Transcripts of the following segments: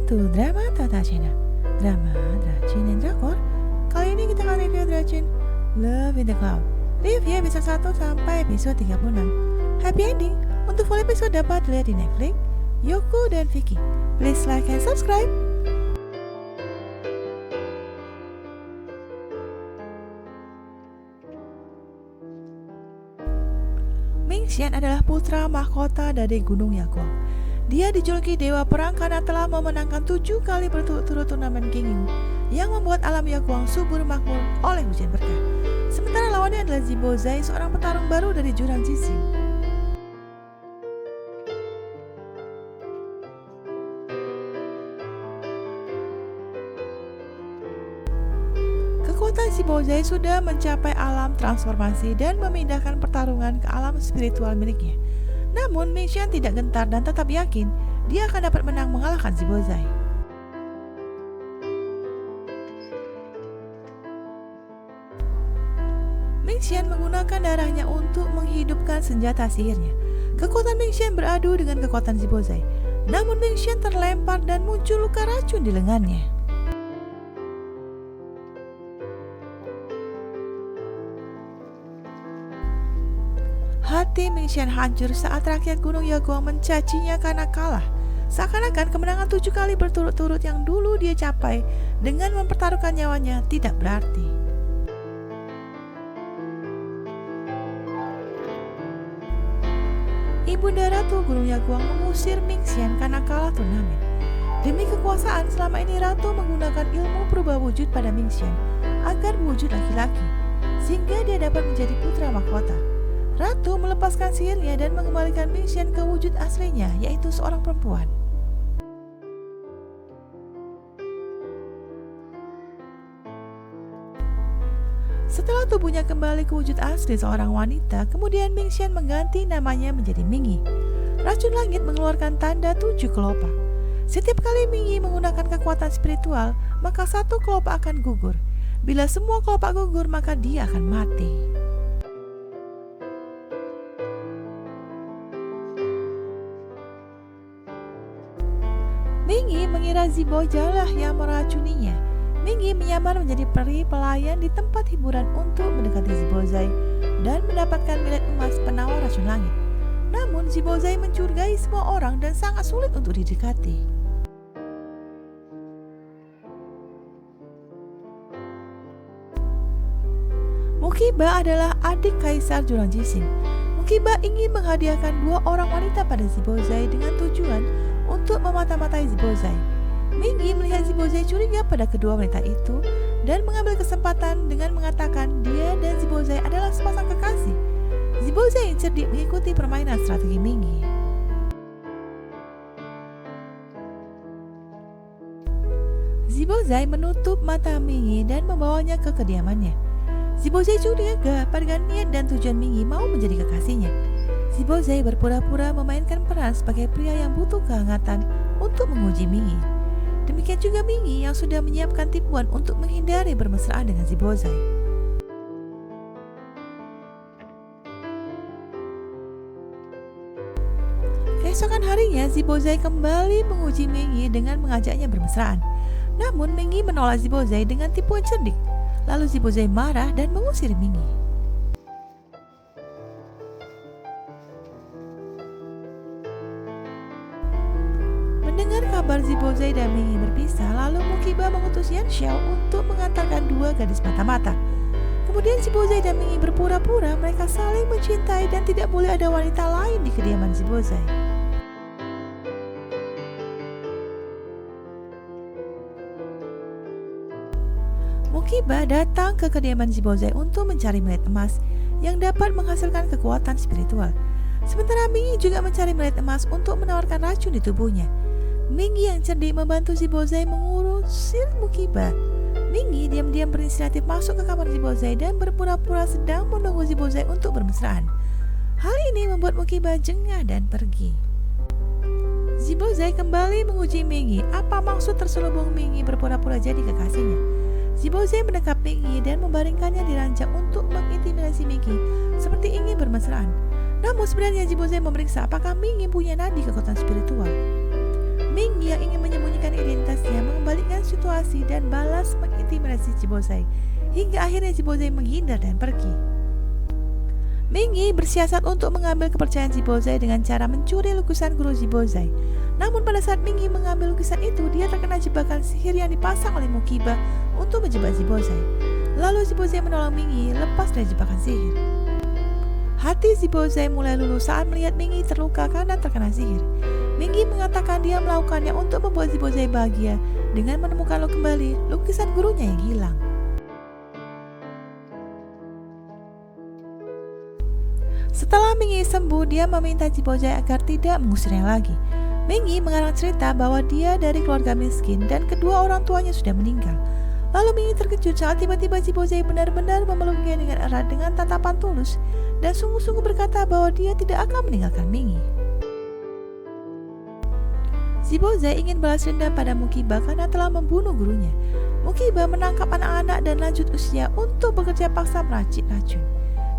to Drama Tata China, drama Dracin dan Drakor. Kali ini kita akan review Dracin Love in the Cloud. Review episode 1 sampai episode 36. Happy ending. Untuk full episode dapat dilihat di Netflix, Yoko dan Vicky. Please like and subscribe. Mingxian adalah putra mahkota dari Gunung Yakuang. Dia dijuluki Dewa Perang karena telah memenangkan 7 kali berturut-turut turnamen King Yu yang membuat alam Yakuang subur makmur oleh hujan berkah. Sementara lawannya adalah Zibo Zai, seorang petarung baru dari jurang Jixing. Kekuatan Zibo Zai sudah mencapai alam transformasi dan memindahkan pertarungan ke alam spiritual miliknya. Namun Mingxian tidak gentar dan tetap yakin dia akan dapat menang mengalahkan Zibo Zai. Mingxian menggunakan darahnya untuk menghidupkan senjata sihirnya. Kekuatan Mingxian beradu dengan kekuatan Zibo Zai. Namun Mingxian terlempar dan muncul luka racun di lengannya. Hati Mingxian hancur saat rakyat Gunung Yakuang mencacinya karena kalah. Seakan-akan kemenangan 7 kali berturut-turut yang dulu dia capai dengan mempertaruhkan nyawanya tidak berarti. Ibunda Ratu Gunung Yakuang mengusir Mingxian karena kalah turnamen. Demi kekuasaan, selama ini Ratu menggunakan ilmu perubah wujud pada Mingxian agar berwujud laki-laki, sehingga dia dapat menjadi putra mahkota. Ratu melepaskan sihirnya dan mengembalikan Mingxian ke wujud aslinya, yaitu seorang perempuan. Setelah tubuhnya kembali ke wujud asli seorang wanita, kemudian Mingxian mengganti namanya menjadi Mingyi. Racun langit mengeluarkan tanda 7 kelopak. Setiap kali Mingyi menggunakan kekuatan spiritual, maka satu kelopak akan gugur. Bila semua kelopak gugur, maka dia akan mati. Mingyi mengira Zibo Zai lah yang meracuninya. Mingyi menyamar menjadi peri pelayan di tempat hiburan untuk mendekati Zibo Zai dan mendapatkan milet emas penawar racun langit. Namun Zibo Zai mencurigai semua orang dan sangat sulit untuk didekati. Mukiba adalah adik kaisar jurang Jixing. Mukiba ingin menghadiahkan 2 orang wanita pada Zibo Zai dengan tujuan untuk memata-matai Zibo Zai. Mingyi melihat Zibo Zai curiga pada kedua wanita itu dan mengambil kesempatan dengan mengatakan dia dan Zibo Zai adalah sepasang kekasih. Zibo Zai yang cerdik mengikuti permainan strategi Mingyi. Zibo Zai menutup mata Mingyi dan membawanya ke kediamannya. Zibo Zai curiga pada niat dan tujuan Mingyi mau menjadi kekasihnya. Zibo Zai berpura-pura memainkan peran sebagai pria yang butuh kehangatan untuk menguji Mingyi. Demikian juga Mingyi yang sudah menyiapkan tipuan untuk menghindari bermesraan dengan Zibo Zai. Keesokan harinya, Zibo Zai kembali menguji Mingyi dengan mengajaknya bermesraan. Namun Mingyi menolak Zibo Zai dengan tipuan cerdik. Lalu Zibo Zai marah dan mengusir Mingyi. Mendengar kabar Zibo Zai dan Mingyi berpisah, lalu Mukiba mengutus Yan Xiao untuk mengantarkan 2 gadis mata-mata. Kemudian Zibo Zai dan Mingyi berpura-pura mereka saling mencintai dan tidak boleh ada wanita lain di kediaman Zibo Zai. Mukiba datang ke kediaman Zibo Zai untuk mencari milet emas yang dapat menghasilkan kekuatan spiritual. Sementara Mingyi juga mencari milet emas untuk menawarkan racun di tubuhnya. Mingyi yang cerdik membantu Zibo Zai mengusir Mukiba. Mingyi diam-diam berinisiatif masuk ke kamar Zibo Zai dan berpura-pura sedang menunggu Zibo Zai untuk bermesraan. Hal ini membuat Mukiba jengah dan pergi. Zibo Zai kembali menguji Mingyi apa maksud terselubung Mingyi berpura-pura jadi kekasihnya. Zibo Zai mendekap Mingyi dan membaringkannya di ranjang untuk mengintimidasi Mingyi seperti ingin bermesraan. Namun sebenarnya Zibo Zai memeriksa apakah Mingyi punya nadi kekuatan spiritual. Mingyi yang ingin menyembunyikan identitasnya, mengembalikan situasi, dan balas mengintimidasi Jibozai, hingga akhirnya Jibozai menghindar dan pergi. Mingyi bersiasat untuk mengambil kepercayaan Jibozai dengan cara mencuri lukisan guru Jibozai. Namun pada saat Mingyi mengambil lukisan itu, dia terkena jebakan sihir yang dipasang oleh Mokiba untuk menjebak Jibozai. Lalu Jibozai menolong Mingyi lepas dari jebakan sihir. Hati Jibozai mulai luluh saat melihat Mingyi terluka karena terkena sihir. Mingyi mengatakan dia melakukannya untuk membuat Jibozai bahagia dengan menemukan kembali lukisan gurunya yang hilang. Setelah Mingyi sembuh, dia meminta Jibozai agar tidak mengusirnya lagi. Mingyi mengarang cerita bahwa dia dari keluarga miskin dan kedua orang tuanya sudah meninggal. Lalu Mingyi terkejut saat tiba-tiba Jibozai benar-benar memeluknya dengan erat dengan tatapan tulus dan sungguh-sungguh berkata bahwa dia tidak akan meninggalkan Mingyi. Jibozai ingin balas dendam pada Mokiba karena telah membunuh gurunya. Mokiba menangkap anak-anak dan lanjut usia untuk bekerja paksa meracik racun.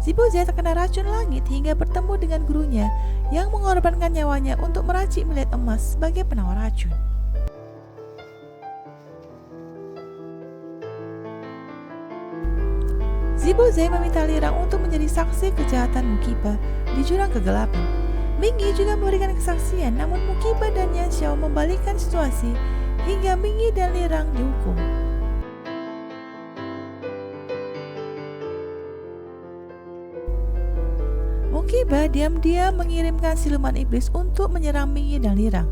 Jibozai terkena racun langit hingga bertemu dengan gurunya yang mengorbankan nyawanya untuk meracik millet emas sebagai penawar racun. Jibozai meminta Lirang untuk menjadi saksi kejahatan Mokiba di jurang kegelapan. Mingyi juga memberikan kesaksian, namun Mokiba dan Yan Xiao membalikkan situasi hingga Mingyi dan Lirang dihukum. Mokiba diam-diam mengirimkan siluman iblis untuk menyerang Mingyi dan Lirang.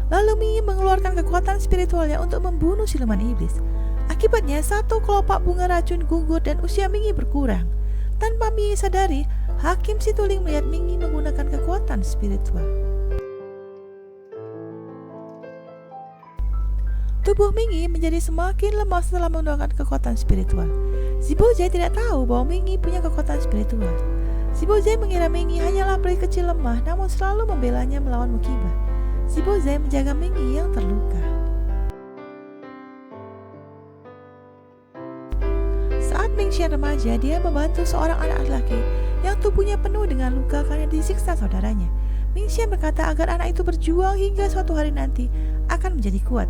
Lalu Mingyi mengeluarkan kekuatan spiritualnya untuk membunuh siluman iblis. Akibatnya satu kelopak bunga racun gugur dan usia Mingyi berkurang. Tanpa Mingyi sadari, Hakim Situling melihat Mingyi menggunakan kekuatan spiritual. Tubuh Mingyi menjadi semakin lemah setelah menggunakan kekuatan spiritual. Jibozai tidak tahu bahwa Mingyi punya kekuatan spiritual. Jibozai mengira Mingyi hanyalah peri kecil lemah, namun selalu membelanya melawan Mokiba. Jibozai menjaga Mingyi yang terluka. Saat Mingxian remaja, dia membantu seorang anak laki yang tubuhnya penuh dengan luka karena disiksa saudaranya. Mingxian berkata agar anak itu berjuang hingga suatu hari nanti akan menjadi kuat.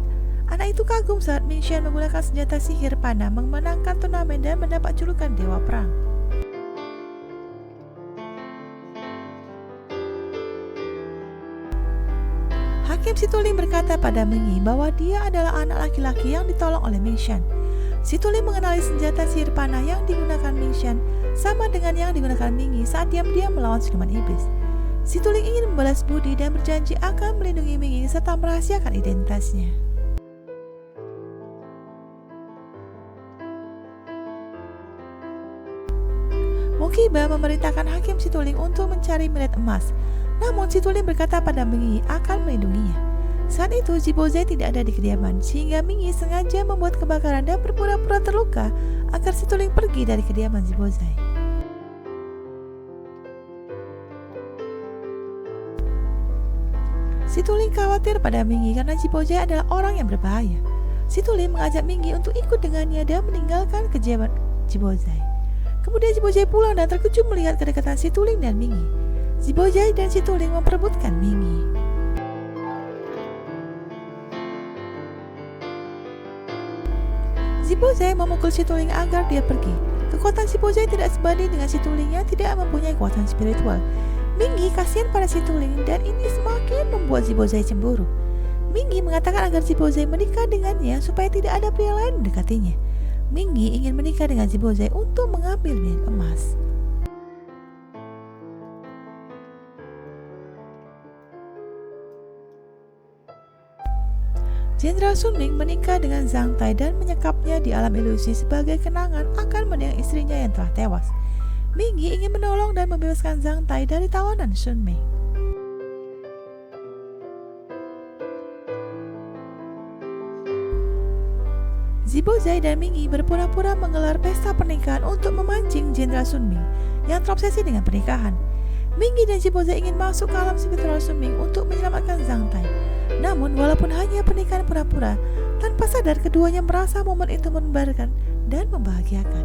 Anak itu kagum saat Mingxian menggunakan senjata sihir panah memenangkan turnamen dan mendapat julukan Dewa Perang. Hakim Situling berkata pada Mingyi bahwa dia adalah anak laki-laki yang ditolong oleh Mingxian. Situling mengenali senjata sihir panah yang digunakan Mingxian sama dengan yang digunakan Mingyi saat diam-diam melawan siluman iblis. Situling ingin membalas budi dan berjanji akan melindungi Mingyi serta merahasiakan identitasnya. Mokiba memerintahkan Hakim Situling untuk mencari millet emas. Namun Situling berkata pada Mingyi akan melindunginya. Saat itu Jibozai tidak ada di kediaman, sehingga Mingyi sengaja membuat kebakaran dan berpura-pura terluka agar Situling pergi dari kediaman Jibozai. Situling khawatir pada Mingyi karena Jibozai adalah orang yang berbahaya. Situling mengajak Mingyi untuk ikut dengannya dan meninggalkan kediaman Jibozai. Kemudian Jibozai pulang dan terkejut melihat kedekatan Situling dan Mingyi. Jibozai dan Situling memperebutkan Mingyi. Jibozai memukul Situling agar dia pergi. Kekuatan Jibozai tidak sebanding dengan Situling yang tidak mempunyai kekuatan spiritual. Mingyi kasihan pada Situling dan ini semakin membuat Jibozai cemburu. Mingyi mengatakan agar Jibozai menikah dengannya supaya tidak ada pria lain mendekatinya. Mingyi ingin menikah dengan Jibozai untuk mengambil millet emas. Jenderal Sun Ming menikah dengan Zhang Tai dan menyekapnya di alam ilusi sebagai kenangan akan mendiang istrinya yang telah tewas. Mingyi ingin menolong dan membebaskan Zhang Tai dari tawanan Sun Ming. Jibozai dan Mingyi berpura-pura menggelar pesta pernikahan untuk memancing Jenderal Sun Ming yang terobsesi dengan pernikahan. Mingyi dan Jibozai ingin masuk ke alam spiritual Sun Ming untuk menyelamatkan Zhang Tai. Namun walaupun hanya pernikahan pura-pura, tanpa sadar keduanya merasa momen itu membanggakan dan membahagiakan.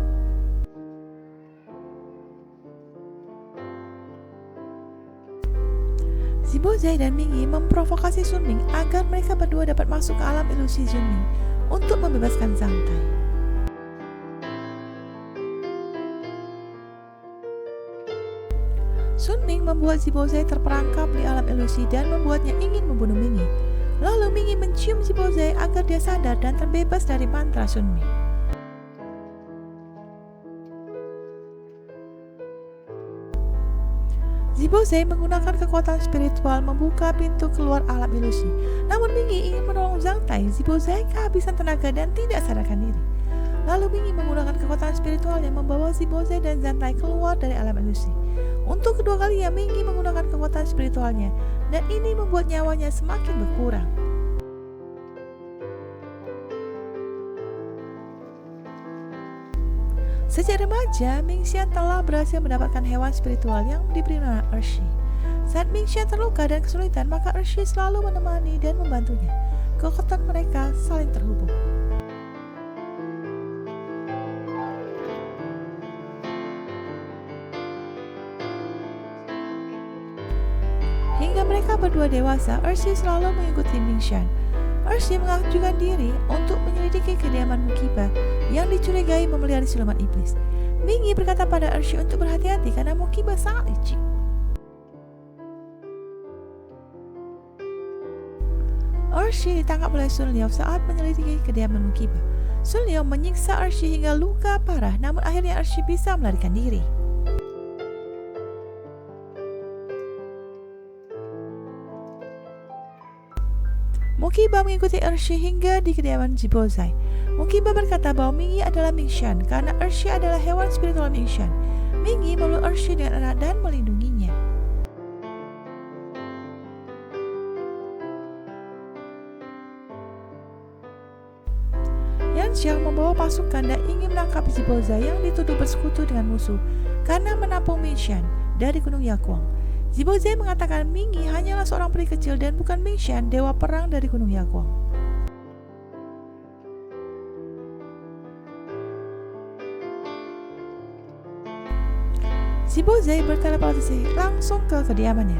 Zibozai dan Mingi memprovokasi Sun Ming agar mereka berdua dapat masuk ke alam ilusi Sun Ming untuk membebaskan Zhang Tai. Sun Ming membuat Zibozai terperangkap di alam ilusi dan membuatnya ingin membunuh Mingi. Lalu Mingi mencium Zibozai agar dia sadar dan terbebas dari mantra Sun Ming. Zibozai menggunakan kekuatan spiritual membuka pintu keluar alam ilusi. Namun Mingi ingin menolong Zhang Tai. Zibozai kehabisan tenaga dan tidak sadarkan diri. Lalu Mingi menggunakan kekuatan spiritual yang membawa Zibozai dan Zhang Tai keluar dari alam ilusi. Untuk kedua kalinya Mingi menggunakan kekuatan spiritualnya dan ini membuat nyawanya semakin berkurang. Sejak remaja, Mingxian telah berhasil mendapatkan hewan spiritual yang diberi nama Ershi. Saat Mingxian terluka dan kesulitan, maka Ershi selalu menemani dan membantunya. Kekuatan mereka saling terhubung. Hingga mereka berdua dewasa, Ershi selalu mengikuti Mingxian. Ershi mengajukan diri untuk menyelidiki kediaman Mukiba yang dicurigai memelihara siluman iblis. Mingi berkata pada Ershi untuk berhati-hati karena Mukiba sangat licik. Ershi ditangkap oleh Sun Liao saat menyelidiki kediaman Mukiba. Sun Liao menyiksa Ershi hingga luka parah, namun akhirnya Ershi bisa melarikan diri. Mukiba mengikuti Ershi hingga di kediaman Zibozai. Mukiba berkata bahwa Mingi adalah Mingxian karena Ershi adalah hewan spiritual Mingxian. Mingi memeluk Ershi dengan erat dan melindunginya. Yan Xiang membawa pasukan dan ingin menangkap Zibozai yang dituduh bersekutu dengan musuh karena menampung Mingxian dari Gunung Yakuang. Zibozai mengatakan Mingi hanyalah seorang peri kecil dan bukan Mingxian, dewa perang dari Gunung Yakuang. Zibozai berteleportasi langsung ke kediamannya.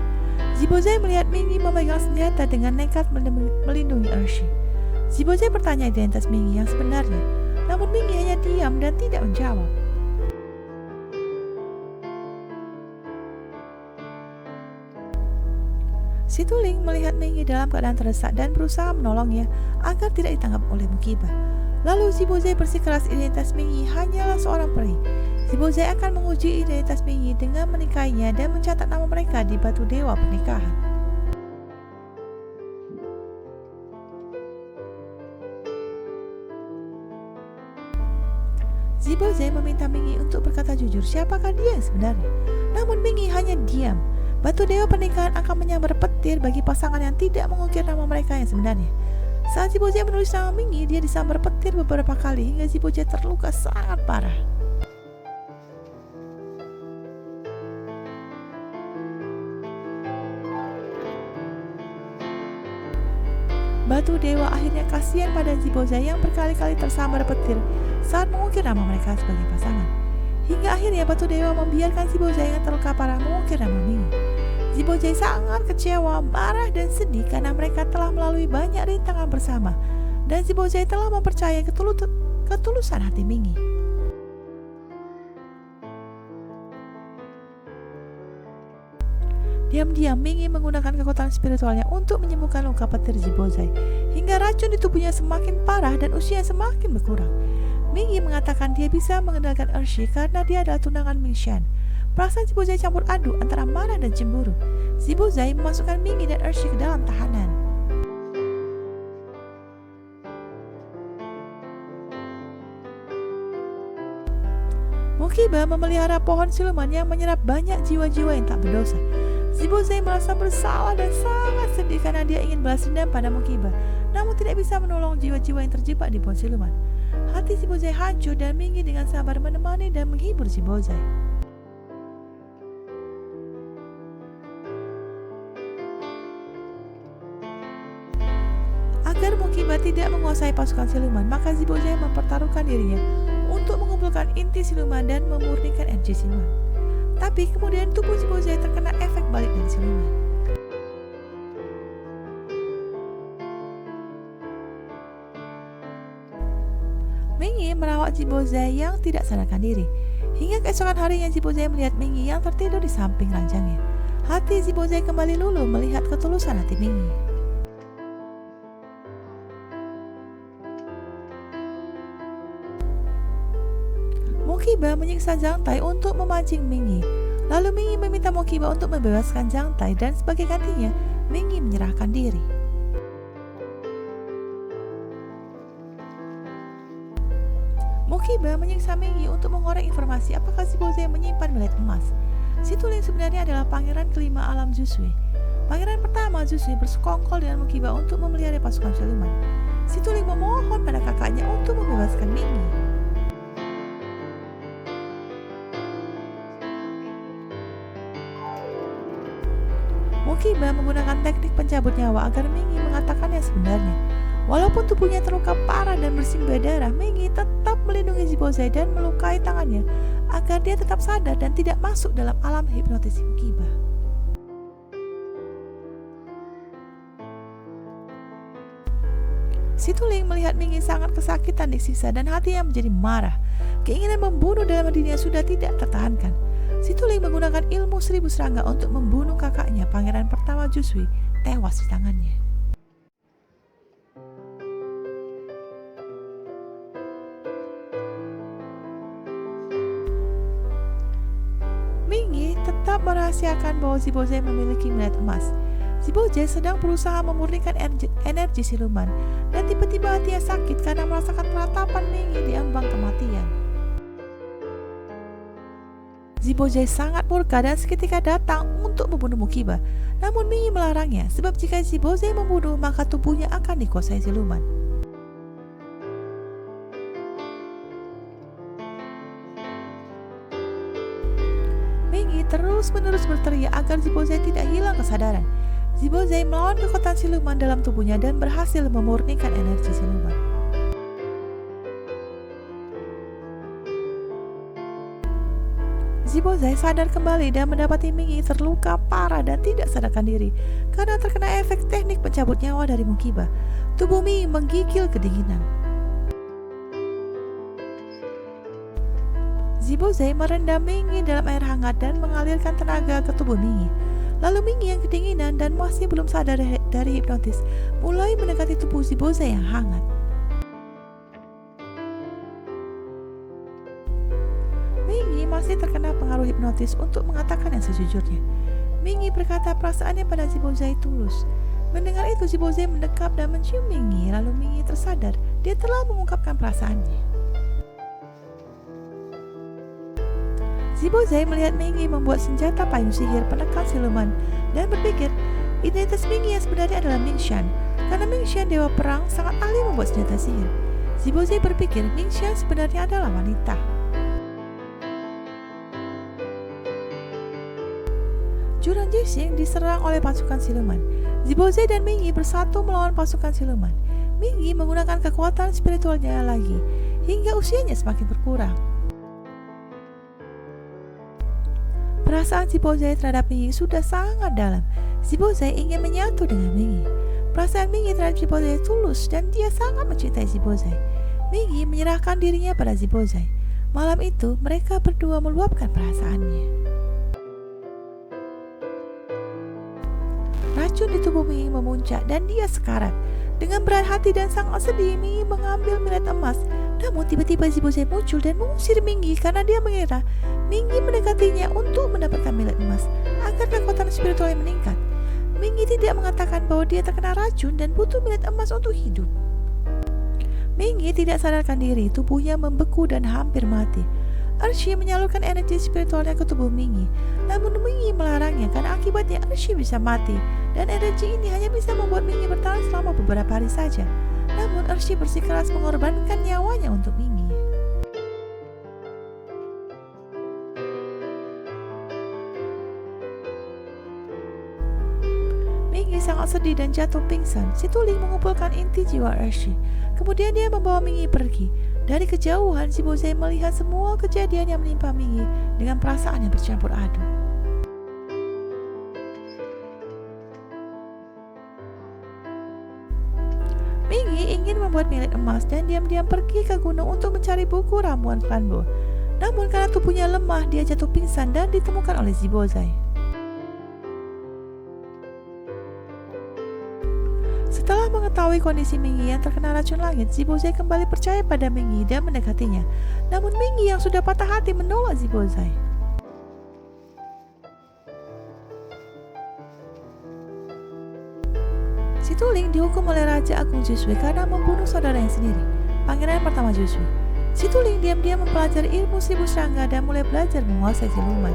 Zibozai melihat Mingi memegang senjata dengan nekat melindungi Ershi. Zibozai bertanya identitas Mingi yang sebenarnya, namun Mingi hanya diam dan tidak menjawab. Situling melihat Mingi dalam keadaan terdesak dan berusaha menolongnya agar tidak ditangkap oleh Mukiba. Lalu Zibozai bersikeras identitas Mingi hanyalah seorang peri. Zibozai akan menguji identitas Mingi dengan menikahinya dan mencatat nama mereka di batu dewa pernikahan. Zibozai meminta Mingi untuk berkata jujur siapakah dia yang sebenarnya. Namun Mingi hanya diam. Batu dewa pernikahan akan menyambar petir bagi pasangan yang tidak mengukir nama mereka yang sebenarnya. Saat Zibozai menulis nama Mingi, dia disambar petir beberapa kali hingga Zibozai terluka sangat parah. Batu dewa akhirnya kasihan pada Zibozai yang berkali-kali tersambar petir saat mengukir nama mereka sebagai pasangan. Hingga akhirnya batu dewa membiarkan Zibozai yang terluka parah mengukir nama Mingi. Zibozai sangat kecewa, marah dan sedih karena mereka telah melalui banyak rintangan bersama dan Zibozai telah mempercayai ketulusan hati Mingi. Diam-diam Mingi menggunakan kekuatan spiritualnya untuk menyembuhkan luka petir Zibozai hingga racun di tubuhnya semakin parah dan usia semakin berkurang. Mingi mengatakan dia bisa mengendalikan Ershi karena dia adalah tunangan Mingxian. Perasaan Zibozai campur aduk antara marah dan cemburu. Zibozai memasukkan Mingi dan Ershi ke dalam tahanan. Mukiba memelihara pohon siluman yang menyerap banyak jiwa-jiwa yang tak berdosa. Zibozai merasa bersalah dan sangat sedih karena dia ingin balas dendam pada Mukiba, namun tidak bisa menolong jiwa-jiwa yang terjebak di pohon siluman. Hati Zibozai hancur dan Mingi dengan sabar menemani dan menghibur Zibozai. Agar Mukiba tidak menguasai pasukan siluman, maka Zibozai mempertaruhkan dirinya untuk mengumpulkan inti siluman dan memurnikan energi siluman. Tapi kemudian tubuh Zibozai terkena efek balik dari siluman. Mingi merawat Jibozai yang tidak sadarkan diri. Hingga keesokan harinya Jibozai melihat Mingi yang tertidur di samping ranjangnya. Hati Jibozai kembali luluh melihat ketulusan hati Mingi. Mokiba menyiksa Zhang Tai untuk memancing Mingi. Lalu Mingi meminta Mokiba untuk membebaskan Zhang Tai dan sebagai gantinya Mingi menyerahkan diri. Mokiba menyiksa Mingi untuk mengorek informasi apakah Jibozai menyimpan millet emas. Si Tuling sebenarnya adalah pangeran kelima alam Jusui. Pangeran pertama Jusui bersekongkol dengan Mokiba untuk memelihara pasukan siluman. Si Tuling memohon pada kakaknya untuk membebaskan Mingi. Mokiba menggunakan teknik pencabut nyawa agar Mingi mengatakan yang sebenarnya. Walaupun tubuhnya terluka parah dan bersimbah darah, Mingi tetap melindungi Jibozai dan melukai tangannya agar dia tetap sadar dan tidak masuk dalam alam hipnotis Mokiba. Si Tuling melihat Mingi sangat kesakitan disiksa dan hatinya menjadi marah. Keinginan membunuh dalam dirinya sudah tidak tertahankan. Si Tuling menggunakan ilmu 1000 serangga untuk membunuh kakaknya, pangeran pertama Jusui, tewas di tangannya. Mingi tetap merahasiakan bahwa Jibozai memiliki millet emas. Jibozai sedang berusaha memurnikan energi siluman dan tiba-tiba hatinya sakit karena merasakan peratapan Mingi di ambang kematian. Jibozai sangat murka dan seketika datang untuk membunuh Mokiba. Namun Mingi melarangnya sebab jika Jibozai membunuh maka tubuhnya akan dikuasai siluman. Mingi terus-menerus berteriak agar Jibozai tidak hilang kesadaran. Jibozai melawan kekuatan siluman dalam tubuhnya dan berhasil memurnikan energi siluman. Jibozai sadar kembali dan mendapati Mingi terluka parah dan tidak sadarkan diri karena terkena efek teknik pencabut nyawa dari Mokiba. Tubuh Mingi menggigil kedinginan. Jibozai merendam Mingi dalam air hangat dan mengalirkan tenaga ke tubuh Mingi. Lalu Mingi yang kedinginan dan masih belum sadar dari hipnotis mulai mendekati tubuh Jibozai yang hangat. Mingi masih terkena pengaruh hipnotis untuk mengatakan yang sejujurnya. Mingi berkata perasaannya pada Jibozai tulus. Mendengar itu Jibozai mendekap dan mencium Mingi, lalu Mingi tersadar dia telah mengungkapkan perasaannya. Jibozai melihat Mingi membuat senjata payung sihir penekan siluman dan berpikir identitas Mingi yang sebenarnya adalah Mingxian. Karena Mingxian dewa perang sangat ahli membuat senjata sihir. Jibozai berpikir Mingxian sebenarnya adalah wanita. Jurang Jixing diserang oleh pasukan siluman. Jibozai dan Mingi bersatu melawan pasukan siluman. Mingi menggunakan kekuatan spiritualnya lagi hingga usianya semakin berkurang. Perasaan Jibozai terhadap Mingi sudah sangat dalam. Jibozai ingin menyatu dengan Mingi. Perasaan Mingi terhadap Jibozai tulus dan dia sangat mencintai Jibozai. Mingi menyerahkan dirinya pada Jibozai. Malam itu mereka berdua meluapkan perasaannya. Racun di tubuh Mingi memuncak dan dia sekarat. Dengan berat hati dan sangat sedih, Mingi mengambil millet emas. Namun tiba-tiba Jibozai muncul dan mengusir Mingi karena dia mengira Mingi mendekatinya untuk mendapatkan millet emas agar kekuatan spiritualnya meningkat. Mingi tidak mengatakan bahwa dia terkena racun dan butuh millet emas untuk hidup. Mingi tidak sadarkan diri, tubuhnya membeku dan hampir mati. Ershi menyalurkan energi spiritualnya ke tubuh Mingi, namun Mingi melarangnya karena akibatnya Ershi bisa mati dan energi ini hanya bisa membuat Mingi bertahan selama beberapa hari saja. Namun Ershi bersikeras mengorbankan nyawanya untuk Mingi. Mingi sangat sedih dan jatuh pingsan. Si Tuling mengumpulkan inti jiwa Ershi. Kemudian dia membawa Mingi pergi. Dari kejauhan, Jibozai melihat semua kejadian yang menimpa Mingi dengan perasaan yang bercampur aduk. Mingi ingin membuat Millet emas dan diam-diam pergi ke gunung untuk mencari buku ramuan Flambeau. Namun karena tubuhnya lemah, dia jatuh pingsan dan ditemukan oleh Zibozai. Setelah mengetahui kondisi Mingyi yang terkena racun langit, Zibozai kembali percaya pada Mingyi dan mendekatinya. Namun Mingyi yang sudah patah hati menolak Zibozai. Situling dihukum oleh Raja Agung Jusui karena membunuh saudaranya sendiri, pangeran pertama Jusui. Situling diam-diam mempelajari ilmu seribu serangga dan mulai belajar menguasai siluman.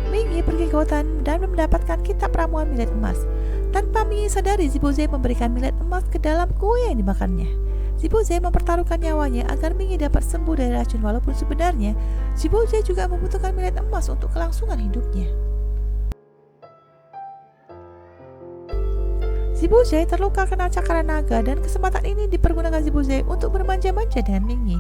Mingyi pergi ke hutan dan mendapatkan kitab ramuan millet emas. Tanpa Mingyi sadari, Zibozai memberikan millet emas ke dalam kue yang dimakannya. Zibozai mempertaruhkan nyawanya agar Mingyi dapat sembuh dari racun, walaupun sebenarnya Zibozai juga membutuhkan millet emas untuk kelangsungan hidupnya. Zibozai terluka kena cakar naga dan kesempatan ini dipergunakan Zibozai untuk bermanja-manja dengan Mingyi.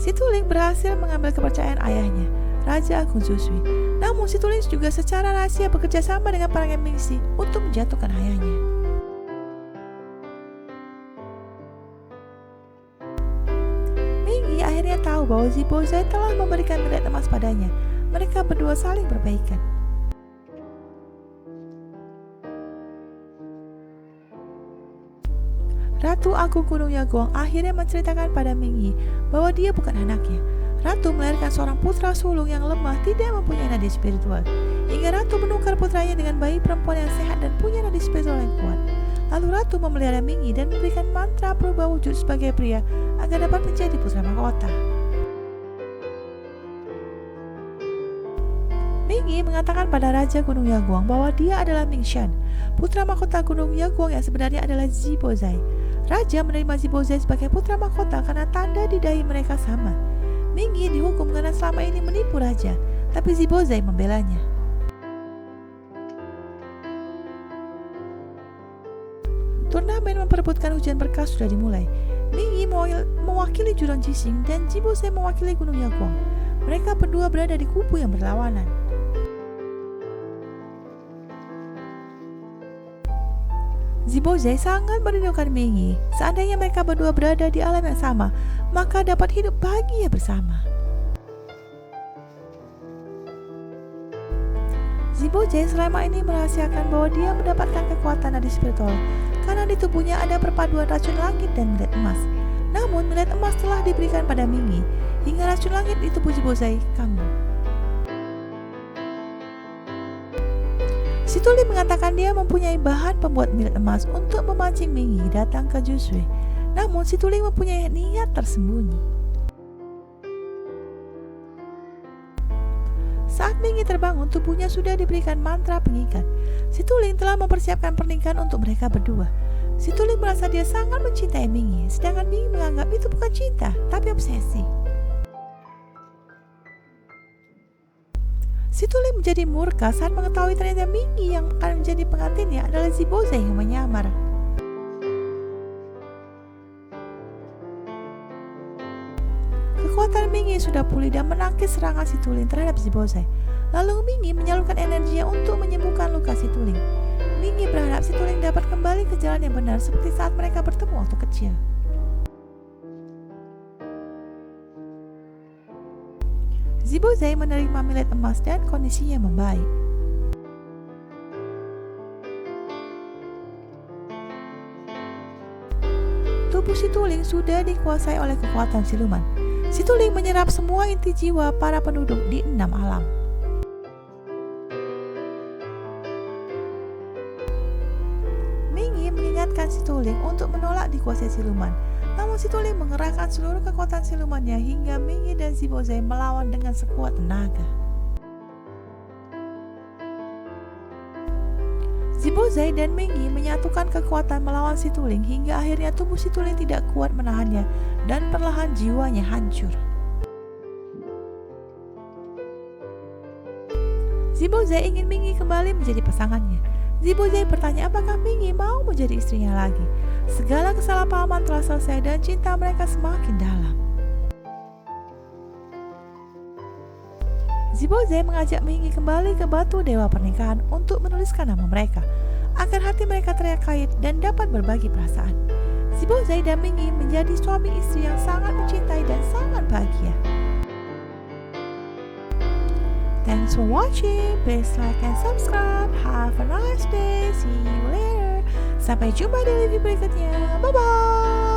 Situling berhasil mengambil kepercayaan ayahnya, Raja Agung Jusui. Namun Situling juga secara rahasia bekerja sama dengan pangeran Mingxi untuk menjatuhkan ayahnya. Mingyi akhirnya tahu bahwa Zibozai telah memberikan millet emas padanya. Mereka berdua saling berbaikan. Ratu Agung Gunung Yaguang akhirnya menceritakan pada Mingyi bahwa dia bukan anaknya. Ratu melahirkan seorang putra sulung yang lemah, tidak mempunyai nadi spiritual. Hingga Ratu menukar putranya dengan bayi perempuan yang sehat dan punya nadi spiritual yang kuat. Lalu Ratu memelihara Mingyi dan memberikan mantra berubah wujud sebagai pria agar dapat menjadi putra mahkota. Mingyi mengatakan pada Raja Gunung Yaguang bahwa dia adalah Mingshan, putra mahkota Gunung Yaguang yang sebenarnya adalah Zibozai. Raja menerima Zibozai sebagai putra mahkota karena tanda di dahi mereka sama. Mingyi dihukum karena selama ini menipu raja, tapi Zibozai membelanya. Turnamen memperebutkan hujan berkah sudah dimulai. Mingyi mewakili Jurong Jixing dan Zibozai mewakili Gunung Yaguang. Mereka berdua berada di kubu yang berlawanan. Zibozai sangat merindukan Mingyi. Seandainya mereka berdua berada di alam yang sama, maka dapat hidup bahagia bersama. Zibozai selama ini merahasiakan bahwa dia mendapatkan kekuatan nadi spiritual karena di tubuhnya ada perpaduan racun langit dan millet emas. Namun millet emas telah diberikan pada Mingyi hingga racun langit di tubuh Zibozai kambuh. Situling mengatakan dia mempunyai bahan pembuat millet emas untuk memancing Mingyi datang ke Jusui. Namun Situling mempunyai niat tersembunyi. Saat Mingyi terbangun, tubuhnya sudah diberikan mantra pengikat. Situling telah mempersiapkan pernikahan untuk mereka berdua. Situling merasa dia sangat mencintai Mingyi, sedangkan Mingyi menganggap itu bukan cinta, tapi obsesi. Situling menjadi murka saat mengetahui ternyata Mingyi yang akan menjadi pengantinnya adalah Zibozai yang menyamar. Kekuatan Mingyi sudah pulih dan menangkis serangan Situling terhadap Zibozai. Lalu Mingyi menyalurkan energinya untuk menyembuhkan luka Situling. Mingyi berharap Situling dapat kembali ke jalan yang benar seperti saat mereka bertemu waktu kecil. Zibozai menerima millet emas dan kondisinya membaik. Tubuh Situling sudah dikuasai oleh kekuatan siluman. Situling menyerap semua inti jiwa para penduduk di 6 alam. Mingyi mengingatkan Situling untuk menolak dikuasai siluman. Namun Situling mengerahkan seluruh kekuatan silumannya hingga Mingyi dan Zibozai melawan dengan sekuat tenaga. Zibozai dan Mingyi menyatukan kekuatan melawan Situling hingga akhirnya tubuh Situling tidak kuat menahannya dan perlahan jiwanya hancur. Zibozai ingin Mingyi kembali menjadi pasangannya. Zibozai bertanya apakah Mingyi mau menjadi istrinya lagi. Segala kesalahpahaman telah selesai dan cinta mereka semakin dalam. Zibozai mengajak Mingi kembali ke batu dewa pernikahan untuk menuliskan nama mereka, agar hati mereka terkait dan dapat berbagi perasaan. Zibozai dan Mingi menjadi suami istri yang sangat mencintai dan sangat bahagia. Thanks for watching. Please like and subscribe. Have a nice day. See you later. Sampai jumpa di review berikutnya. Bye-bye.